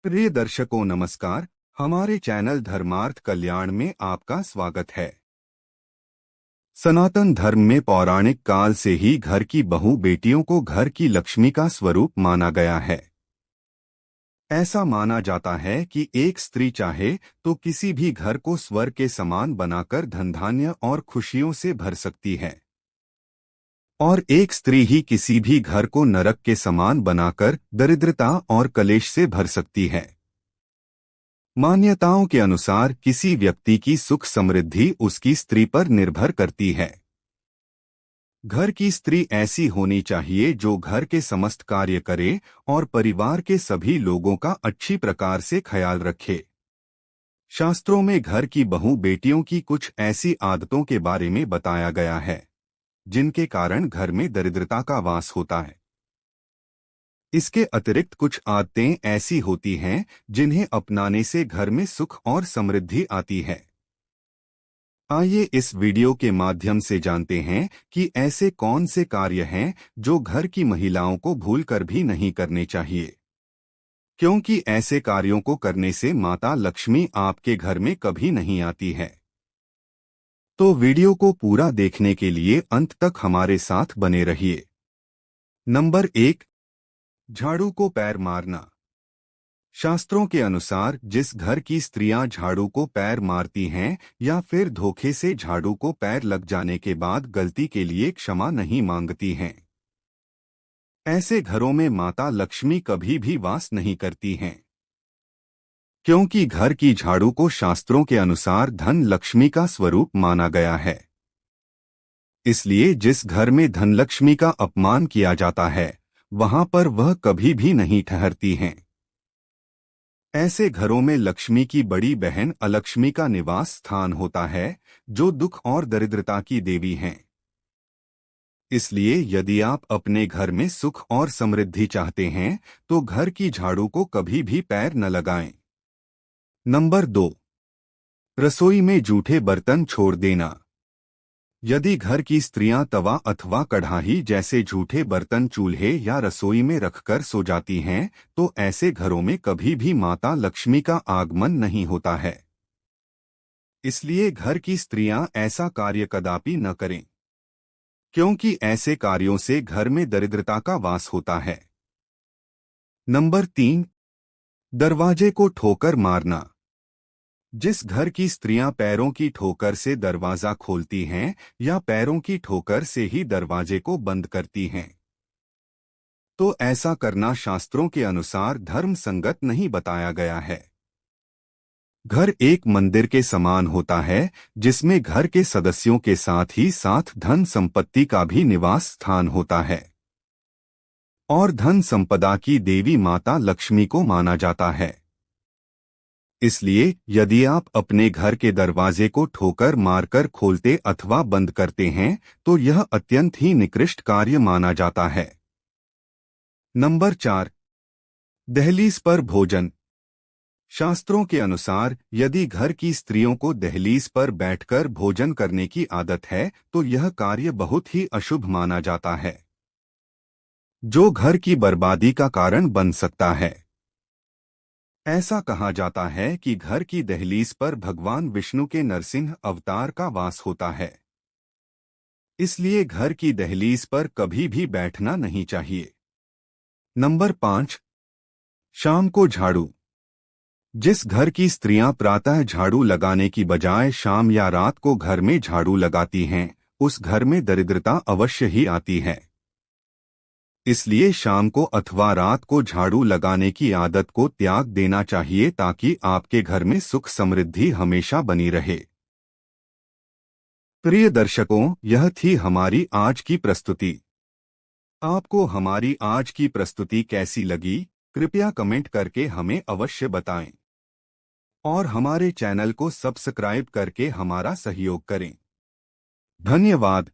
प्रिय दर्शकों नमस्कार। हमारे चैनल धर्मार्थ कल्याण में आपका स्वागत है। सनातन धर्म में पौराणिक काल से ही घर की बहू बेटियों को घर की लक्ष्मी का स्वरूप माना गया है। ऐसा माना जाता है कि एक स्त्री चाहे तो किसी भी घर को स्वर्ग के समान बनाकर धन धान्य और खुशियों से भर सकती है, और एक स्त्री ही किसी भी घर को नरक के समान बनाकर दरिद्रता और कलेश से भर सकती है। मान्यताओं के अनुसार किसी व्यक्ति की सुख समृद्धि उसकी स्त्री पर निर्भर करती है। घर की स्त्री ऐसी होनी चाहिए जो घर के समस्त कार्य करे और परिवार के सभी लोगों का अच्छी प्रकार से ख्याल रखे। शास्त्रों में घर की बहू बेटियों की कुछ ऐसी आदतों के बारे में बताया गया है जिनके कारण घर में दरिद्रता का वास होता है। इसके अतिरिक्त कुछ आदतें ऐसी होती हैं जिन्हें अपनाने से घर में सुख और समृद्धि आती है। आइए इस वीडियो के माध्यम से जानते हैं कि ऐसे कौन से कार्य हैं जो घर की महिलाओं को भूलकर भी नहीं करने चाहिए, क्योंकि ऐसे कार्यों को करने से माता लक्ष्मी आपके घर में कभी नहीं आती है। तो वीडियो को पूरा देखने के लिए अंत तक हमारे साथ बने रहिए। नंबर 1, झाड़ू को पैर मारना। शास्त्रों के अनुसार जिस घर की स्त्रियां झाड़ू को पैर मारती हैं या फिर धोखे से झाड़ू को पैर लग जाने के बाद गलती के लिए क्षमा नहीं मांगती हैं, ऐसे घरों में माता लक्ष्मी कभी भी वास नहीं करती हैं, क्योंकि घर की झाड़ू को शास्त्रों के अनुसार धन लक्ष्मी का स्वरूप माना गया है। इसलिए जिस घर में धन लक्ष्मी का अपमान किया जाता है वहां पर वह कभी भी नहीं ठहरती हैं। ऐसे घरों में लक्ष्मी की बड़ी बहन अलक्ष्मी का निवास स्थान होता है, जो दुख और दरिद्रता की देवी हैं। इसलिए यदि आप अपने घर में सुख और समृद्धि चाहते हैं तो घर की झाड़ू को कभी भी पैर न लगाएं। नंबर 2, रसोई में जूठे बर्तन छोड़ देना। यदि घर की स्त्रियां तवा अथवा कढ़ाई जैसे झूठे बर्तन चूल्हे या रसोई में रखकर सो जाती हैं तो ऐसे घरों में कभी भी माता लक्ष्मी का आगमन नहीं होता है। इसलिए घर की स्त्रियां ऐसा कार्य कदापि न करें, क्योंकि ऐसे कार्यों से घर में दरिद्रता का वास होता है। नंबर 3, दरवाजे को ठोकर मारना। जिस घर की स्त्रियां पैरों की ठोकर से दरवाजा खोलती हैं या पैरों की ठोकर से ही दरवाजे को बंद करती हैं, तो ऐसा करना शास्त्रों के अनुसार धर्म संगत नहीं बताया गया है। घर एक मंदिर के समान होता है जिसमें घर के सदस्यों के साथ ही साथ धन संपत्ति का भी निवास स्थान होता है, और धन संपदा की देवी माता लक्ष्मी को माना जाता है। इसलिए यदि आप अपने घर के दरवाजे को ठोकर मारकर खोलते अथवा बंद करते हैं तो यह अत्यंत ही निकृष्ट कार्य माना जाता है। नंबर 4, दहलीज पर भोजन। शास्त्रों के अनुसार यदि घर की स्त्रियों को दहलीज पर बैठकर भोजन करने की आदत है तो यह कार्य बहुत ही अशुभ माना जाता है, जो घर की बर्बादी का कारण बन सकता है। ऐसा कहा जाता है कि घर की दहलीज पर भगवान विष्णु के नरसिंह अवतार का वास होता है। इसलिए घर की दहलीज पर कभी भी बैठना नहीं चाहिए। नंबर 5, शाम को झाड़ू। जिस घर की स्त्रियां प्रातः झाड़ू लगाने की बजाय शाम या रात को घर में झाड़ू लगाती हैं उस घर में दरिद्रता अवश्य ही आती है। इसलिए शाम को अथवा रात को झाड़ू लगाने की आदत को त्याग देना चाहिए ताकि आपके घर में सुख समृद्धि हमेशा बनी रहे। प्रिय दर्शकों, यह थी हमारी आज की प्रस्तुति। आपको हमारी आज की प्रस्तुति कैसी लगी कृपया कमेंट करके हमें अवश्य बताएं, और हमारे चैनल को सब्सक्राइब करके हमारा सहयोग करें। धन्यवाद।